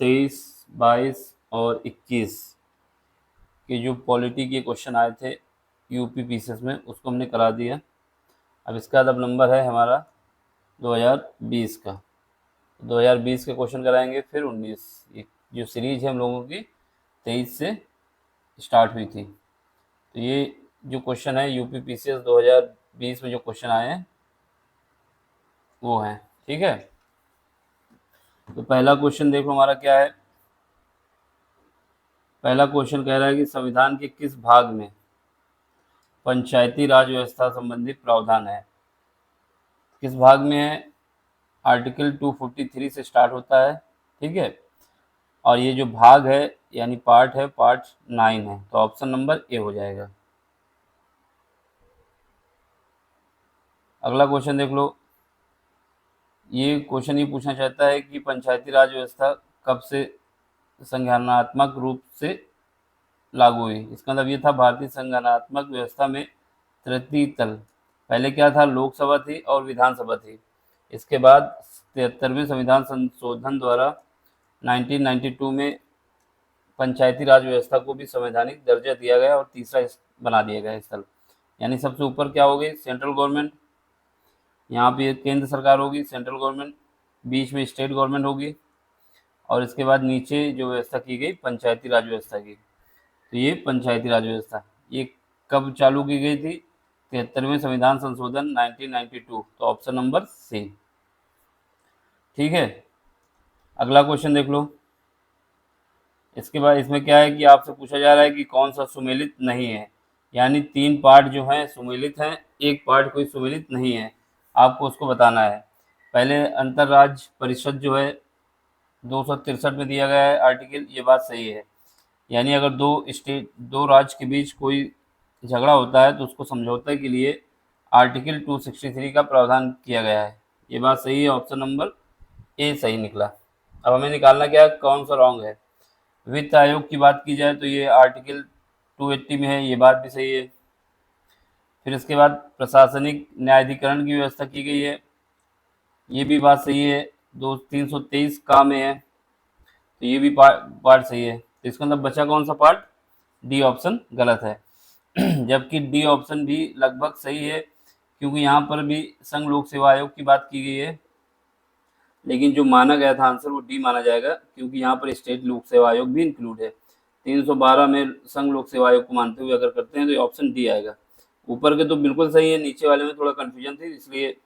23, 22 और 21 के जो पॉलिटी के क्वेश्चन आए थे यूपी पीसीएस में, उसको हमने करा दिया। अब इसका अब नंबर है हमारा 2020 का। 2020 के क्वेश्चन कराएंगे, फिर 19। ये जो सीरीज है हम लोगों की 23 से स्टार्ट हुई थी। तो ये जो क्वेश्चन है यूपी पीसीएस 2020 में जो क्वेश्चन आए हैं वो हैं। ठीक है, तो पहला क्वेश्चन देख लो हमारा क्या है। पहला क्वेश्चन कह रहा है कि संविधान के किस भाग में पंचायती राज व्यवस्था संबंधी प्रावधान है। किस भाग में है? आर्टिकल 243 से स्टार्ट होता है। ठीक है, और ये जो भाग है यानी पार्ट है, पार्ट 9 है, तो ऑप्शन नंबर ए हो जाएगा। अगला क्वेश्चन देख लो। ये क्वेश्चन ये पूछना चाहता है कि पंचायती राज व्यवस्था कब से संज्ञानात्मक रूप से लागू हुई। इसका मतलब ये था भारतीय संज्ञानात्मक व्यवस्था में तृतीय तल, पहले क्या था, लोकसभा थी और विधानसभा थी। इसके बाद 73वें संविधान संशोधन द्वारा 1992 में पंचायती राज व्यवस्था को भी संवैधानिक दर्जा दिया गया और तीसरा बना दिया गया स्थल। यानी सबसे ऊपर क्या हो गई, सेंट्रल गवर्नमेंट, यहाँ पे केंद्र सरकार होगी सेंट्रल गवर्नमेंट, बीच में स्टेट गवर्नमेंट होगी, और इसके बाद नीचे जो व्यवस्था की गई पंचायती राज व्यवस्था की। तो ये पंचायती राज व्यवस्था ये कब चालू की गई थी? 73वें संविधान संशोधन 1992, तो ऑप्शन नंबर सी। ठीक है, अगला क्वेश्चन देख लो। इसके बाद इसमें क्या है कि आपसे पूछा जा रहा है कि कौन सा सुमेलित नहीं है। यानी 3 पार्ट जो हैं सुमेलित हैं, एक पार्ट कोई सुमेलित नहीं है, आपको उसको बताना है। पहले अंतर्राज्य परिषद जो है 263 में दिया गया है आर्टिकल, ये बात सही है। यानी अगर दो राज्य के बीच कोई झगड़ा होता है तो उसको समझौते के लिए आर्टिकल 263 का प्रावधान किया गया है, ये बात सही है। ऑप्शन नंबर ए सही निकला। अब हमें निकालना क्या है, कौन सा रॉन्ग है। वित्त आयोग की बात की जाए तो ये आर्टिकल 280 में है, ये बात भी सही है। फिर इसके बाद प्रशासनिक न्यायाधिकरण की व्यवस्था की गई है, ये भी बात सही है, 323 का में है, तो ये भी पार्ट सही है। तो इसका मतलब बचा कौन सा पार्ट, डी ऑप्शन गलत है। जबकि डी ऑप्शन भी लगभग सही है, क्योंकि यहाँ पर भी संघ लोक सेवा आयोग की बात की गई है, लेकिन जो माना गया था आंसर वो डी माना जाएगा, क्योंकि यहाँ पर स्टेट लोक सेवा आयोग भी इंक्लूड है। 312 में संघ लोक सेवा आयोग को मानते हुए अगर करते हैं तो ये ऑप्शन डी आएगा। ऊपर के तो बिल्कुल सही है, नीचे वाले में थोड़ा कन्फ्यूजन थी, इसलिए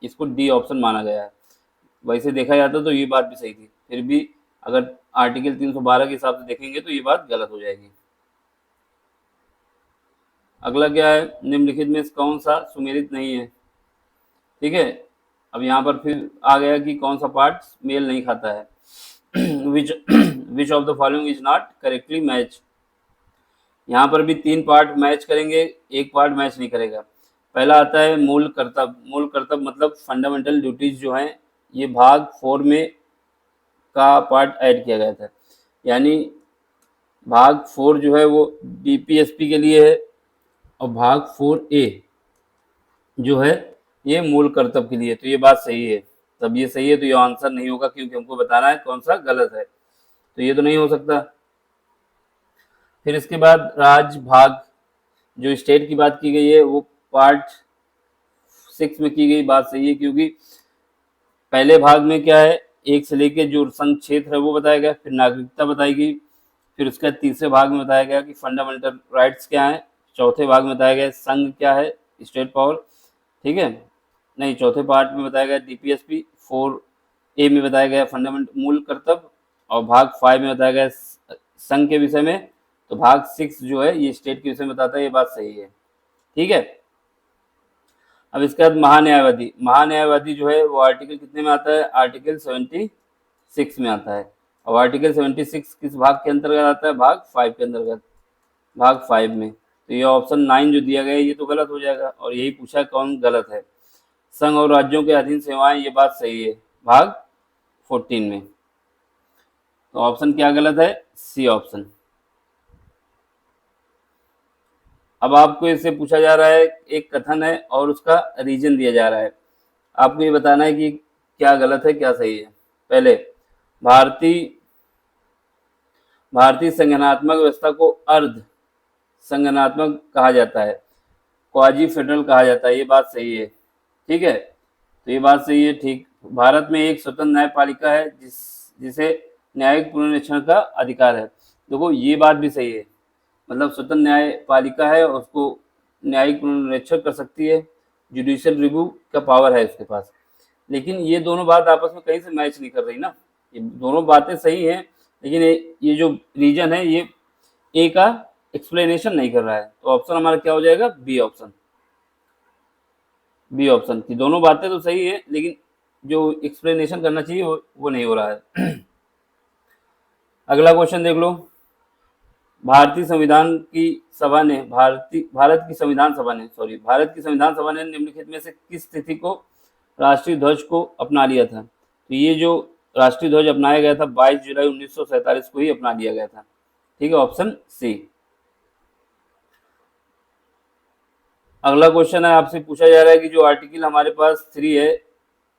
इसको डी ऑप्शन माना गया है। वैसे देखा जाता तो ये बात भी सही थी, फिर भी अगर आर्टिकल 312 के हिसाब से देखेंगे तो ये बात गलत हो जाएगी। अगला क्या है, निम्नलिखित में कौन सा सुमेलित नहीं है। ठीक है, अब यहाँ पर फिर आ गया कि कौन सा पार्ट मेल नहीं खाता है। Which of the following is not correctly match. यहाँ पर भी 3 पार्ट मैच करेंगे, एक पार्ट मैच नहीं करेगा। पहला आता है मूल कर्तव्य। मूल कर्तव्य मतलब फंडामेंटल ड्यूटीज जो हैं, ये भाग 4 में का पार्ट ऐड किया गया था। यानी भाग 4 जो है वो डीपीएसपी के लिए है, और भाग 4A जो है ये मूल कर्तव्य के लिए। तो ये बात सही है, तब ये सही है, तो ये आंसर नहीं होगा, क्योंकि हमको बताना है कौन सा गलत है, तो ये तो नहीं हो सकता। फिर इसके बाद राज्य भाग जो स्टेट की बात की गई है वो पार्ट 6 में की गई, बात सही है, क्योंकि पहले भाग में क्या है, 1 से लेके जो संघ क्षेत्र है वो बताया गया, फिर नागरिकता बताई गई, फिर उसके बाद तीसरे भाग में बताया गया कि फंडामेंटल राइट्स क्या है, चौथे भाग में बताया गया संघ क्या है, स्टेट पावर। ठीक है, नहीं, चौथे पार्ट में बताया गया डीपीएसपी, 4A में बताया गया फंडामेंटल मूल कर्तव्य, और भाग 5 में बताया गया संघ के विषय में, तो भाग 6 जो है ये स्टेट के विषय में बताता है, ये बात सही है। ठीक है, अब इसके बाद महान्यायवादी। महान्यायवादी जो है वो आर्टिकल कितने में आता है, आर्टिकल 76 में आता है, और आर्टिकल 76 किस भाग के अंतर्गत आता है, भाग 5 के अंतर्गत, भाग 5 में। तो ये ऑप्शन 9 जो दिया गया है ये तो गलत हो जाएगा, और यही पूछा कौन गलत है। संघ और राज्यों के अधीन सेवाएं, ये बात सही है, भाग 14 में। तो ऑप्शन क्या गलत है, सी ऑप्शन। अब आपको इससे पूछा जा रहा है, एक कथन है और उसका रीजन दिया जा रहा है, आपको ये बताना है कि क्या गलत है क्या सही है। पहले, भारतीय भारतीय संगठनात्मक व्यवस्था को अर्ध संगठनात्मक कहा जाता है, क्वाजी फेडरल कहा जाता है। ये बात सही है, ठीक है, तो ये बात सही है, ठीक। भारत में एक स्वतंत्र न्यायपालिका है जिसे न्यायिक पुनरीक्षण का अधिकार है। देखो ये बात भी सही है, मतलब स्वतंत्र न्यायपालिका है, उसको न्यायिक पुनरीक्षण कर सकती है, जुडिशियल रिव्यू का पावर है उसके पास। लेकिन ये दोनों बात आपस में कहीं से मैच नहीं कर रही ना, ये दोनों बातें सही हैं, लेकिन ये जो रीजन है ये ए का एक्सप्लेनेशन नहीं कर रहा है। तो ऑप्शन हमारा क्या हो जाएगा, बी ऑप्शन। बी ऑप्शन की दोनों बातें तो सही है, लेकिन जो एक्सप्लेनेशन करना चाहिए वो नहीं हो रहा है। अगला क्वेश्चन देख लो। भारत की संविधान सभा ने निम्नलिखित में से किस तिथि को राष्ट्रीय ध्वज को अपना लिया था? तो ये जो राष्ट्रीय ध्वज अपनाया गया था 22 जुलाई 1947 को ही अपना लिया गया था, ठीक है, ऑप्शन सी। अगला क्वेश्चन है, आपसे पूछा जा रहा है कि जो आर्टिकल हमारे पास 3 है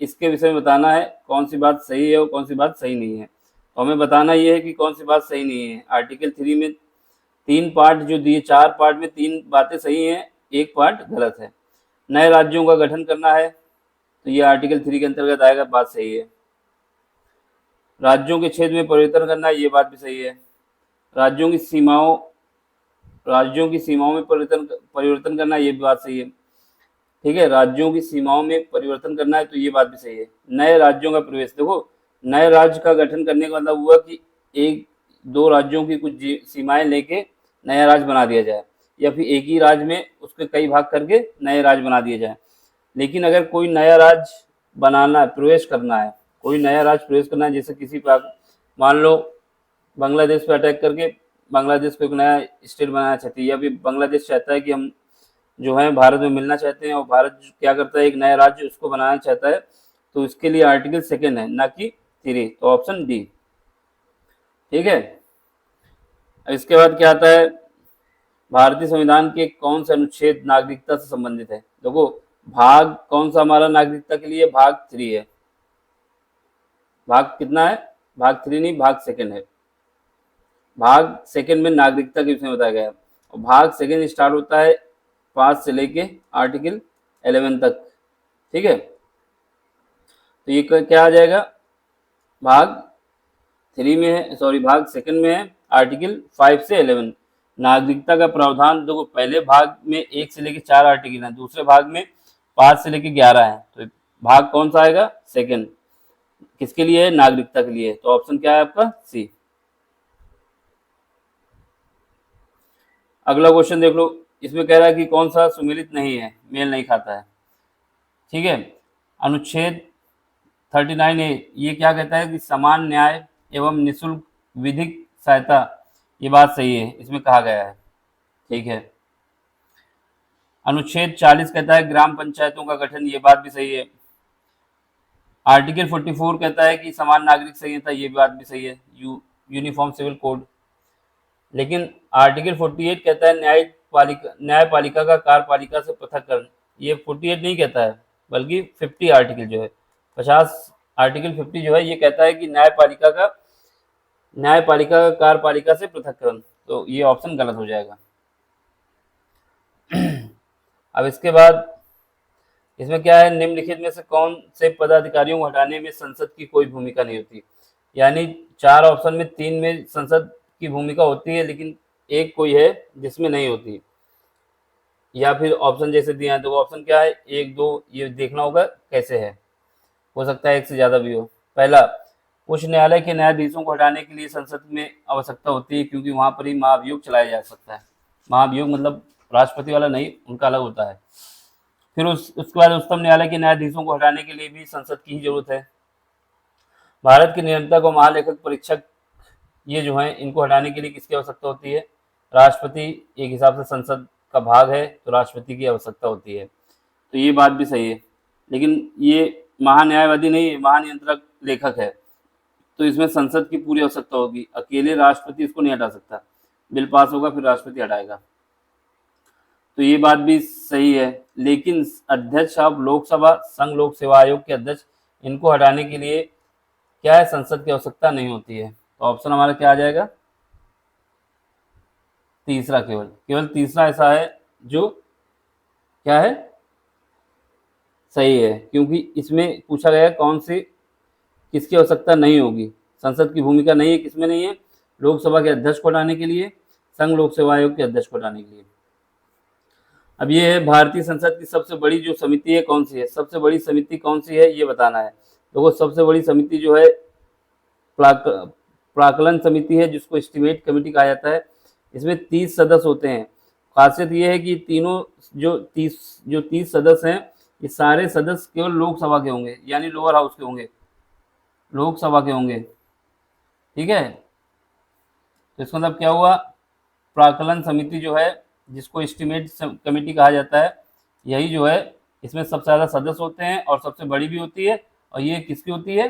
इसके विषय में बताना है कौन सी बात सही है और कौन सी बात सही नहीं है। तो हमें बताना ये है कि कौन सी बात सही नहीं है। आर्टिकल 3 में 3 पार्ट जो दिए, 4 पार्ट में 3 बातें सही हैं, 1 पार्ट गलत है। नए राज्यों का गठन करना है, तो ये आर्टिकल 3 के अंतर्गत आएगा, बात सही है। राज्यों के क्षेत्र में परिवर्तन करना है, ये बात भी सही है। राज्यों की सीमाओं में परिवर्तन करना, ये भी बात सही है, ठीक है। राज्यों की सीमाओं में परिवर्तन करना है, तो ये बात भी सही है। नए राज्यों का प्रवेश, देखो नए राज्य का गठन करने का मतलब हुआ कि 1-2 राज्यों की कुछ सीमाएं लेके नया राज्य बना दिया जाए, या फिर एक ही राज्य में उसके कई भाग करके नए राज्य बना दिए जाए। लेकिन अगर कोई नया राज्य बनाना है, प्रवेश करना है, कोई नया राज्य प्रवेश करना है, जैसे किसी पर मान लो बांग्लादेश पे अटैक करके बांग्लादेश को एक नया स्टेट बनाना चाहती है, या फिर बांग्लादेश चाहता है कि हम जो है भारत में मिलना चाहते हैं, और भारत क्या करता है एक नया राज्य उसको बनाना चाहता है, तो इसके लिए आर्टिकल 2 है, ना कि 3। तो ऑप्शन डी, ठीक है। इसके बाद क्या आता है, भारतीय संविधान के कौन सा अनुच्छेद नागरिकता से संबंधित है? देखो भाग कौन सा हमारा नागरिकता के लिए, भाग 3 है। भाग कितना है, भाग 3 नहीं, भाग 2 है। भाग 2 में नागरिकता के विषय में बताया गया है, और भाग 2 स्टार्ट होता है 5 से लेके आर्टिकल 11 तक, ठीक है। तो ये क्या आ जाएगा, भाग 3 में है, सॉरी भाग 2 में है, आर्टिकल 5 से 11। नागरिकता का प्रावधान देखो पहले भाग में 1 से लेके 4 आर्टिकल है, दूसरे भाग में 5 से लेके 11 है। तो भाग कौन सा आएगा, 2, किसके लिए है, नागरिकता के लिए। तो ऑप्शन क्या है आपका, सी। अगला क्वेश्चन देख लो, इसमें कह रहा है कि कौन सा सुमेलित नहीं है, मेल नहीं खाता है, ठीक है। अनुच्छेद 39A ये क्या कहता है कि समान न्याय एवं निःशुल्क विधिक सहायता, ये बात सही है, इसमें कहा गया है, ठीक है। अनुच्छेद 40 कहता है ग्राम पंचायतों का गठन, ये बात भी सही है। आर्टिकल 44 कहता है कि समान नागरिक संहिता, ये बात भी सही है, यूनिफॉर्म सिविल कोड। लेकिन आर्टिकल 48 कहता है न्यायपालिका का कार्यपालिका से पृथककरण, ये 48 नहीं कहता है, बल्कि 50 आर्टिकल जो है 50 आर्टिकल 50 जो है ये कहता है कि न्यायपालिका का कार्यपालिका से पृथककरण। तो ये ऑप्शन गलत हो जाएगा। अब इसके बाद इसमें क्या है, निम्नलिखित में से कौन से पदाधिकारियों को हटाने में संसद की कोई भूमिका नहीं होती? यानी 4 ऑप्शन में 3 में संसद की भूमिका होती है, लेकिन एक कोई है जिसमें नहीं होती, या फिर ऑप्शन जैसे दिए हैं। तो ऑप्शन क्या है, 1, 2, ये देखना होगा कैसे है, हो सकता है एक से ज़्यादा भी हो। पहला, उच्च न्यायालय के न्यायाधीशों को हटाने के लिए संसद में आवश्यकता होती है, क्योंकि वहाँ पर ही महाभियोग चलाया जा सकता है। महाभियोग मतलब राष्ट्रपति वाला नहीं, उनका अलग होता है। फिर उसके बाद उच्चतम न्यायालय के न्यायाधीशों को हटाने के लिए भी संसद की ही जरूरत है। भारत के नियंत्रक और महालेखक परीक्षक ये जो हैं इनको हटाने के लिए किसकी आवश्यकता होती है? राष्ट्रपति एक हिसाब से संसद का भाग है, तो राष्ट्रपति की आवश्यकता होती है। तो ये बात भी सही है, लेकिन ये महान्यायवादी नहीं है, महानियंत्रक लेखक है, तो इसमें संसद की पूरी आवश्यकता होगी, अकेले राष्ट्रपति इसको नहीं हटा सकता। बिल पास होगा फिर राष्ट्रपति हटाएगा, तो ये बात भी सही है। लेकिन अध्यक्ष अब लोकसभा संघ लोक सेवा आयोग के अध्यक्ष, इनको हटाने के लिए क्या है, संसद की आवश्यकता नहीं होती है। तो ऑप्शन हमारा क्या आ जाएगा, तीसरा, केवल केवल तीसरा ऐसा है जो क्या है, सही है, क्योंकि इसमें पूछा गया है कौन सी किसकी आवश्यकता नहीं होगी। संसद की भूमिका नहीं है, किसमें नहीं है, लोकसभा के अध्यक्ष को हटाने के लिए, संघ लोक सेवा आयोग के अध्यक्ष को हटाने के लिए। अब ये है भारतीय संसद की सबसे बड़ी जो समिति है कौन सी है, सबसे बड़ी समिति कौन सी है ये बताना है। देखो सबसे बड़ी समिति जो है प्राकलन समिति है, जिसको एस्टिमेट कमेटी कहा जाता है। इसमें 30 सदस्य होते हैं। खासियत ये है कि तीनों जो 30 सदस्य हैं, ये सारे सदस्य केवल लोकसभा के होंगे, यानी लोअर हाउस के होंगे, लोकसभा के होंगे। ठीक है, तो इसका मतलब क्या हुआ, प्राकलन समिति जो है, जिसको एस्टिमेट कमेटी कहा जाता है, यही जो है इसमें सबसे ज़्यादा सदस्य होते हैं और सबसे बड़ी भी होती है। और ये किसकी होती है,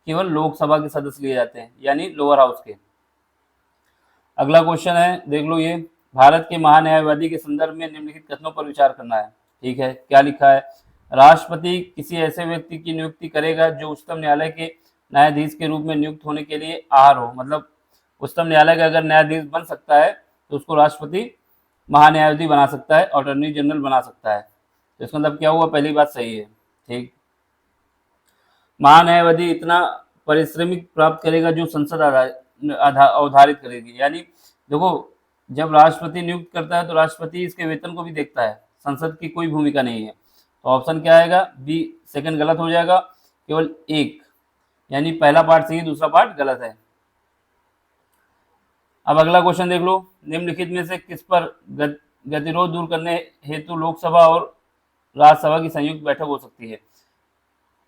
केवल लोकसभा के सदस्य लिए जाते हैं, यानी लोअर हाउस के। अगला क्वेश्चन है, देख लो ये, भारत के महान्यायवादी के संदर्भ में निम्नलिखित कथनों पर विचार करना है। ठीक है, क्या लिखा है, राष्ट्रपति किसी ऐसे व्यक्ति की नियुक्ति करेगा जो उच्चतम न्यायालय के न्यायाधीश के रूप में नियुक्त होने के लिए आहार हो। मतलब उच्चतम न्यायालय का अगर न्यायाधीश बन सकता है तो उसको राष्ट्रपति महान्यायाधीश बना सकता है, अटॉर्नी जनरल बना सकता है। तो इसका मतलब क्या हुआ, पहली बात सही है। ठीक, महान्यायवादी इतना पारिश्रमिक प्राप्त करेगा जो संसद अवधारित करेगी। यानी देखो, जब राष्ट्रपति नियुक्त करता है तो राष्ट्रपति इसके वेतन को भी देखता है, संसद की कोई भूमिका नहीं है। तो ऑप्शन क्या आएगा, बी, सेकंड गलत हो जाएगा, केवल एक, यानी पहला पार्ट सही, दूसरा पार्ट गलत है। अब अगला क्वेश्चन देख लो, निम्नलिखित में से किस पर गतिरोध दूर करने हेतु लोकसभा और राज्यसभा की संयुक्त बैठक हो सकती है।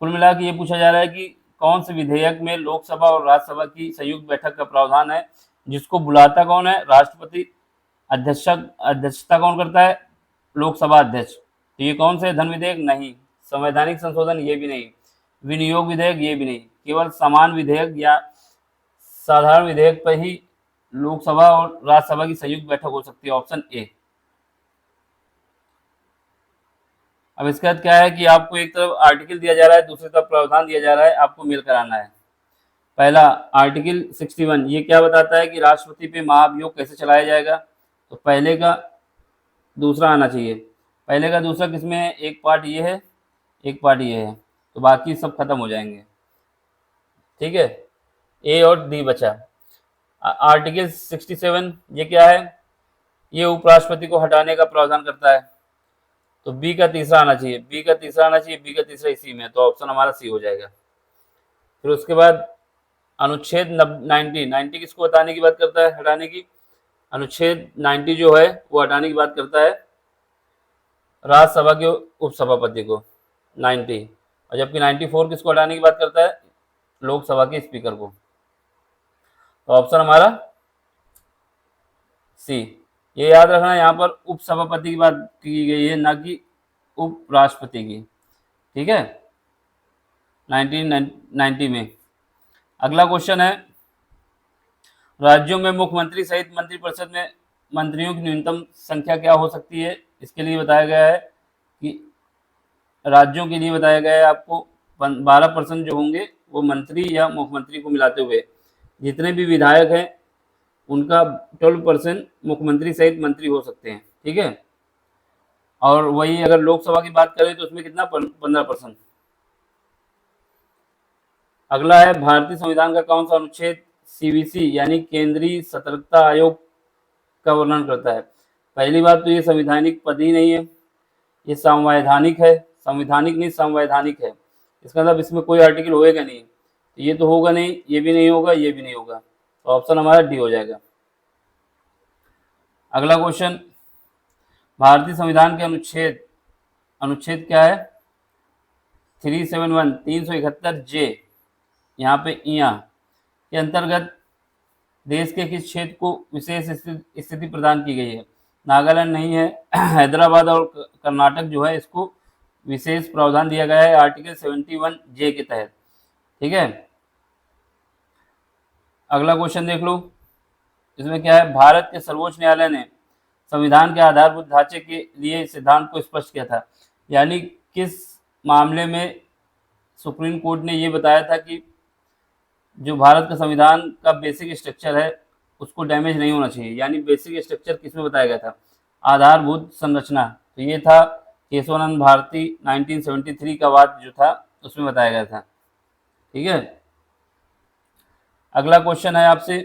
कुल मिला के ये पूछा जा रहा है कि कौन से विधेयक में लोकसभा और राज्यसभा की संयुक्त बैठक का प्रावधान है, जिसको बुलाता कौन है, राष्ट्रपति, अध्यक्षता कौन करता है, लोकसभा अध्यक्ष। तो ये कौन से, धन विधेयक नहीं, संवैधानिक संशोधन ये भी नहीं, विनियोग विधेयक ये भी नहीं, केवल समान विधेयक या साधारण विधेयक पर ही लोकसभा और राज्यसभा की संयुक्त बैठक हो सकती है, ऑप्शन ए। अब इसके बाद क्या है कि आपको एक तरफ आर्टिकल दिया जा रहा है, दूसरी तरफ प्रावधान दिया जा रहा है, आपको मेल कराना है। पहला आर्टिकल 61, ये क्या बताता है कि राष्ट्रपति पे महाभियोग कैसे चलाया जाएगा। तो पहले का दूसरा आना चाहिए, पहले का दूसरा किसमें है, एक पार्ट ये है, एक पार्ट ये है, तो बाकी सब खत्म हो जाएंगे। ठीक है, ए और डी बचा। आर्टिकल 67 ये क्या है, ये उपराष्ट्रपति को हटाने का प्रावधान करता है। तो बी का तीसरा आना चाहिए, बी का तीसरा आना चाहिए, बी का तीसरा इसी में, तो ऑप्शन हमारा सी हो जाएगा। फिर उसके बाद अनुच्छेद 90 किसको हटाने की बात करता है, हटाने की, अनुच्छेद 90 जो है वो हटाने की बात करता है राज्यसभा के उपसभापति को, 90, और जबकि 94 किसको हटाने की बात करता है, लोकसभा के स्पीकर को। तो ऑप्शन हमारा सी। ये याद रखना, यहाँ पर उपसभापति की बात की गई है, ना कि उपराष्ट्रपति की। ठीक है, 1990 में। अगला क्वेश्चन है, राज्यों में मुख्यमंत्री सहित मंत्रिपरिषद में मंत्रियों की न्यूनतम संख्या क्या हो सकती है। इसके लिए बताया गया है कि राज्यों के लिए बताया गया है आपको 12% जो होंगे वो मंत्री या मुख्यमंत्री को मिलाते हुए, जितने भी विधायक हैं उनका 12% मुख्यमंत्री सहित मंत्री हो सकते हैं। ठीक है, और वही अगर लोकसभा की बात करें तो उसमें कितना, 15%। अगला है, भारतीय संविधान का कौन सा अनुच्छेद सीवीसी यानी केंद्रीय सतर्कता आयोग का वर्णन करता है। पहली बात तो ये संवैधानिक पद ही नहीं है, ये संवैधानिक है, संवैधानिक नहीं संवैधानिक है। इसका मतलब इसमें कोई आर्टिकल होएगा नहीं, ये तो होगा नहीं, ये भी नहीं होगा, ये भी नहीं होगा, तो ऑप्शन हमारा डी हो जाएगा। अगला क्वेश्चन, भारतीय संविधान के अनुच्छेद क्या है, 371 371 जे, यहाँ पे इया के अंतर्गत देश के किस क्षेत्र को विशेष स्थिति प्रदान की गई है। नागालैंड नहीं है, हैदराबाद और कर्नाटक जो है इसको विशेष प्रावधान दिया गया है आर्टिकल 71 जे के तहत। ठीक है, अगला क्वेश्चन देख लो, इसमें क्या है, भारत के सर्वोच्च न्यायालय ने संविधान के आधारभूत ढांचे के लिए सिद्धांत को स्पष्ट किया था। यानी किस मामले में सुप्रीम कोर्ट ने ये बताया था कि जो भारत का संविधान का बेसिक स्ट्रक्चर है उसको डैमेज नहीं होना चाहिए। यानी बेसिक स्ट्रक्चर किसमें बताया गया था, आधारभूत संरचना, तो ये था केशवानंद भारती 1973 का वाद जो था उसमें बताया गया था। ठीक है, अगला क्वेश्चन है आपसे,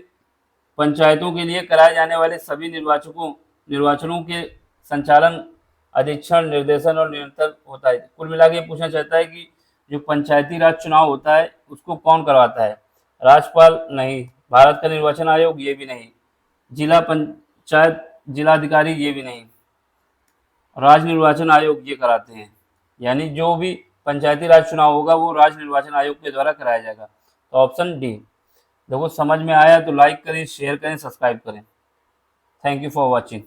पंचायतों के लिए कराए जाने वाले सभी निर्वाचनों के संचालन, अधीक्षण, निर्देशन और नियंत्रण होता है। कुल मिला के पूछना चाहता है कि जो पंचायती राज चुनाव होता है उसको कौन करवाता है, राज्यपाल नहीं, भारत का निर्वाचन आयोग ये भी नहीं, जिला पंचायत जिलाधिकारी ये भी नहीं, राज्य निर्वाचन आयोग ये कराते हैं। यानी जो भी पंचायती राज चुनाव होगा वो राज्य निर्वाचन आयोग के द्वारा कराया जाएगा। तो ऑप्शन डी। देखो समझ में आया तो लाइक करें, शेयर करें, सब्सक्राइब करें। Thank you for watching.